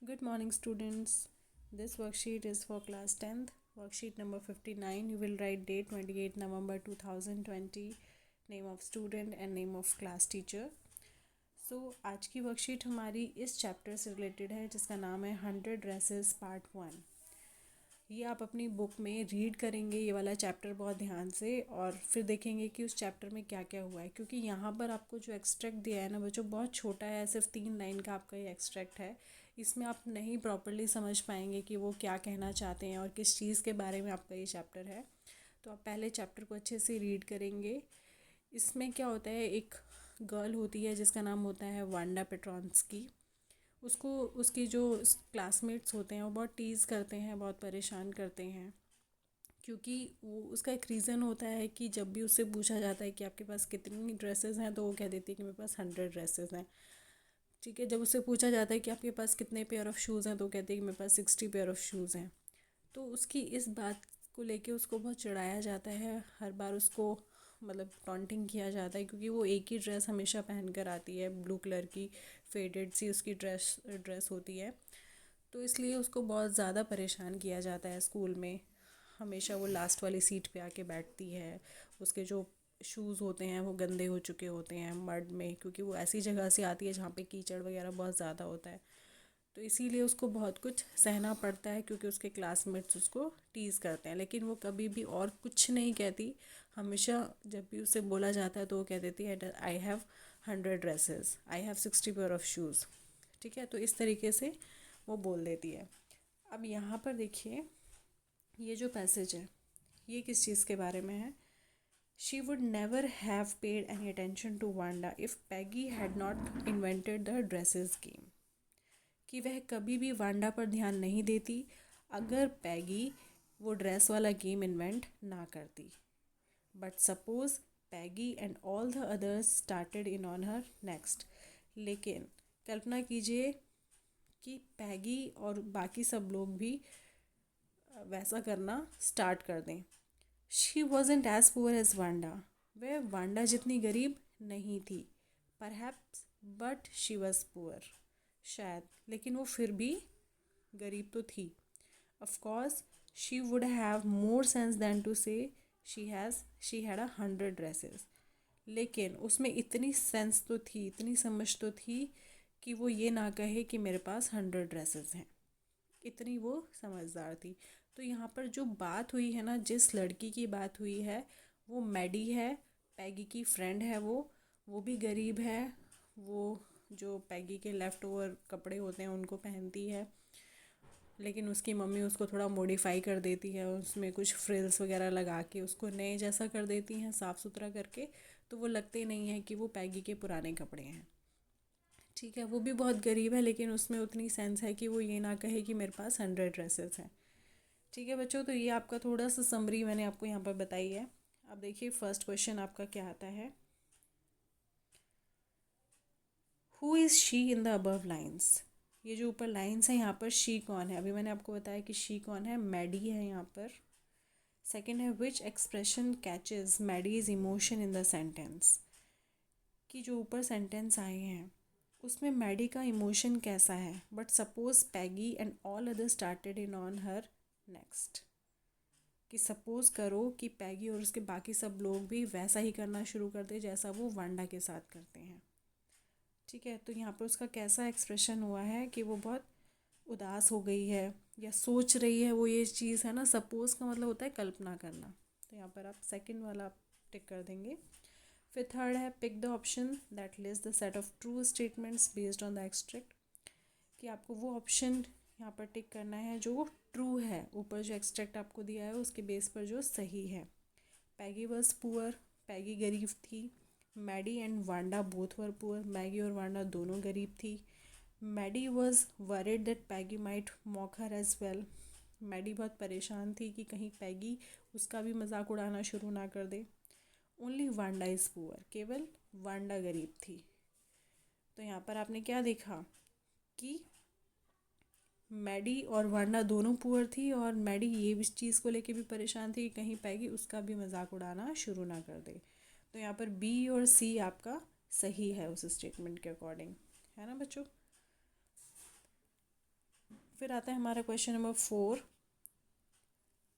Good morning, students. This worksheet is for class 10th. Worksheet number 59. You will write date 28 November 2020, name of student and name of class teacher. So आज की worksheet हमारी इस chapter से related है जिसका नाम है 100 dresses part 1। ये आप अपनी बुक में रीड करेंगे ये वाला चैप्टर बहुत ध्यान से और फिर देखेंगे कि उस चैप्टर में क्या क्या हुआ है, क्योंकि यहाँ पर आपको जो एक्सट्रैक्ट दिया है ना बच्चों बहुत छोटा है, सिर्फ 3 लाइन का आपका ये एक्सट्रैक्ट है। इसमें आप नहीं प्रॉपरली समझ पाएंगे कि वो क्या कहना चाहते हैं और किस चीज़ के बारे में आपका ये चैप्टर है। तो आप पहले चैप्टर को अच्छे से रीड करेंगे। इसमें क्या होता है, एक गर्ल होती है जिसका नाम होता है वांडा पेट्रॉन्स्की। उसको उसकी जो क्लासमेट्स होते हैं वो बहुत टीज़ करते हैं, बहुत परेशान करते हैं, क्योंकि वो उसका एक रीज़न होता है कि जब भी उससे पूछा जाता है कि आपके पास कितनी ड्रेसेस हैं तो वो कह देती है कि मेरे पास 100 ड्रेसेस हैं। ठीक है, जब उससे पूछा जाता है कि आपके पास कितने पेयर ऑफ़ शूज़ हैं तो वो कहती है कि मेरे पास 60 पेयर ऑफ़ शूज़ हैं। तो उसकी इस बात को लेके उसको बहुत चिढ़ाया जाता है, हर बार उसको मतलब टॉन्टिंग किया जाता है, क्योंकि वो एक ही ड्रेस हमेशा पहन कर आती है, ब्लू कलर की फेडेड सी उसकी ड्रेस होती है। तो इसलिए उसको बहुत ज़्यादा परेशान किया जाता है स्कूल में। हमेशा वो लास्ट वाली सीट पे आके बैठती है। उसके जो शूज़ होते हैं वो गंदे हो चुके होते हैं मड में, क्योंकि वो ऐसी जगह से आती है जहाँ पे कीचड़ वगैरह बहुत ज़्यादा होता है। तो इसीलिए उसको बहुत कुछ सहना पड़ता है, क्योंकि उसके क्लासमेट्स उसको टीज़ करते हैं, लेकिन वो कभी भी और कुछ नहीं कहती। हमेशा जब भी उसे बोला जाता है तो वो कह देती है I have 100 dresses, I have 60 pair of shoes. ठीक है, तो इस तरीके से वो बोल देती है। अब यहाँ पर देखिए, ये जो पैसेज है ये किस चीज़ के बारे में है। She would never have paid any attention to Wanda if Peggy had not invented the dresses game. कि वह कभी भी वांडा पर ध्यान नहीं देती अगर पैगी वो ड्रेस वाला गेम इन्वेंट ना करती। But suppose Peggy and all the others started in on her next. लेकिन कल्पना कीजिए कि पैगी और बाकी सब लोग भी वैसा करना स्टार्ट कर दें। She wasn't as poor as Wanda. वह वांडा जितनी गरीब नहीं थी, perhaps, but she was poor. शायद, लेकिन वो फिर भी गरीब तो थी। Of course she would have more sense than to say she had 100 dresses. लेकिन उसमें इतनी सेंस तो थी, इतनी समझ तो थी कि वो ये ना कहे कि मेरे पास 100 ड्रेसेस हैं। इतनी वो समझदार थी। तो यहाँ पर जो बात हुई है ना, जिस लड़की की बात हुई है वो मैडी है, पैगी की फ्रेंड है। वो भी गरीब है। वो जो पैगी के लेफ़्ट ओवर कपड़े होते हैं उनको पहनती है, लेकिन उसकी मम्मी उसको थोड़ा मॉडिफाई कर देती है, उसमें कुछ फ्रिल्स वगैरह लगा के उसको नए जैसा कर देती हैं, साफ़ सुथरा करके। तो वो लगते नहीं है कि वो पैगी के पुराने कपड़े हैं। ठीक है, वो भी बहुत गरीब है, लेकिन उसमें उतनी सेंस है कि वो ये ना कहे कि मेरे पास 100 ड्रेसेस हैं। ठीक है बच्चों, तो ये आपका थोड़ा सा समरी मैंने आपको यहाँ पर बताई है। अब देखिए फर्स्ट क्वेश्चन आपका क्या आता है। Who is she in the above lines. ये जो ऊपर लाइन्स हैं यहाँ पर शी कौन है, अभी मैंने आपको बताया कि शी कौन है, मैडी है यहाँ पर। सेकेंड है which expression catches maddies emotion in the sentence. कि जो ऊपर सेंटेंस आए हैं उसमें मैडी का इमोशन कैसा है। But suppose Peggy and all other started in on her next. कि सपोज़ करो कि पैगी और उसके बाकी सब लोग भी वैसा ही करना शुरू कर दे जैसा वो वांडा के साथ करते हैं। ठीक है, तो यहाँ पर उसका कैसा एक्सप्रेशन हुआ है कि वो बहुत उदास हो गई है या सोच रही है वो ये चीज़ है ना। सपोज़ का मतलब होता है कल्पना करना, तो यहाँ पर आप सेकंड वाला आप टिक कर देंगे। फिर थर्ड है pick the option that list the set of true statements based on the extract. कि आपको वो ऑप्शन यहाँ पर टिक करना है जो ट्रू है, ऊपर जो एक्सट्रैक्ट आपको दिया है उसके बेस पर जो सही है। पैगी वॉज पुअर, पैगी गरीब थी। Maddie and Wanda both were poor, Maggie और वांडा दोनों गरीब थी। Maddie was worried that Peggy might mock her as well. मैडी बहुत परेशान थी कि कहीं पैगी उसका भी मजाक उड़ाना शुरू ना कर दे। ओनली वांडा इज़ पुअर, केवल वांडा गरीब थी। तो यहाँ पर आपने क्या देखा कि मैडी और वांडा दोनों पुअर थी, और मैडी ये इस चीज़ को लेके भी परेशान थी कि कहीं पैगी उसका भी मजाक उड़ाना शुरू ना कर दे। तो यहाँ पर बी और सी आपका सही है उस स्टेटमेंट के अकॉर्डिंग, है ना बच्चों। फिर आता है हमारा question number 4।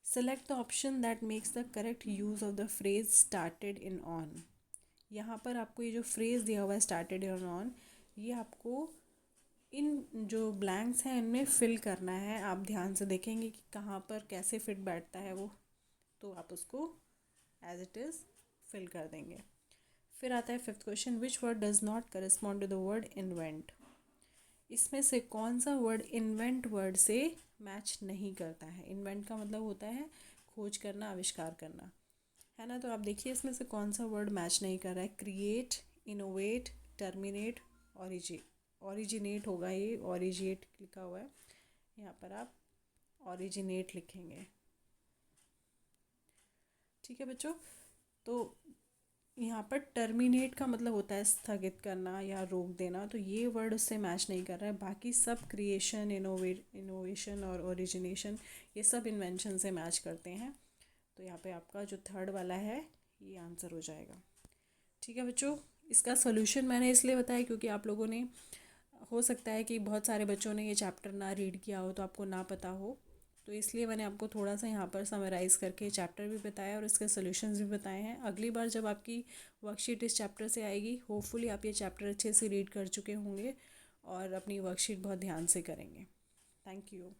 Select the option that makes the correct use of the phrase started in on. यहाँ पर आपको ये जो फ्रेज़ दिया हुआ है स्टार्टेड इन ऑन, ये आपको इन जो ब्लैंक्स हैं इनमें फिल करना है। आप ध्यान से देखेंगे कि कहाँ पर कैसे फिट बैठता है वो, तो आप उसको एज इट इज़ फिल कर देंगे। फिर आता है 5th question, which word does not correspond to the word invent. इसमें से कौन सा वर्ड इन्वेंट वर्ड से मैच नहीं करता है। इन्वेंट का मतलब होता है खोज करना, आविष्कार करना, है ना। तो आप देखिए इसमें से कौन सा वर्ड मैच नहीं कर रहा है। क्रिएट, इनोवेट, टर्मिनेट, ओरिजिनेट होगा, ये ओरिजिनेट लिखा हुआ है, यहाँ पर आप ओरिजिनेट लिखेंगे। ठीक है बच्चों, तो यहाँ पर टर्मिनेट का मतलब होता है स्थगित करना या रोक देना, तो ये वर्ड उससे मैच नहीं कर रहा है। बाकी सब क्रिएशन, इनोवेशन और ओरिजिनेशन ये सब इन्वेंशन से मैच करते हैं। तो यहाँ पे आपका जो 3rd वाला है ये आंसर हो जाएगा। ठीक है बच्चों, इसका सोल्यूशन मैंने इसलिए बताया क्योंकि आप लोगों ने, हो सकता है कि बहुत सारे बच्चों ने ये चैप्टर ना रीड किया हो तो आपको ना पता हो, तो इसलिए मैंने आपको थोड़ा सा यहाँ पर समराइज़ करके चैप्टर भी बताया और इसके सॉल्यूशंस भी बताए हैं। अगली बार जब आपकी वर्कशीट इस चैप्टर से आएगी, होपफुली आप ये चैप्टर अच्छे से रीड कर चुके होंगे और अपनी वर्कशीट बहुत ध्यान से करेंगे। Thank you.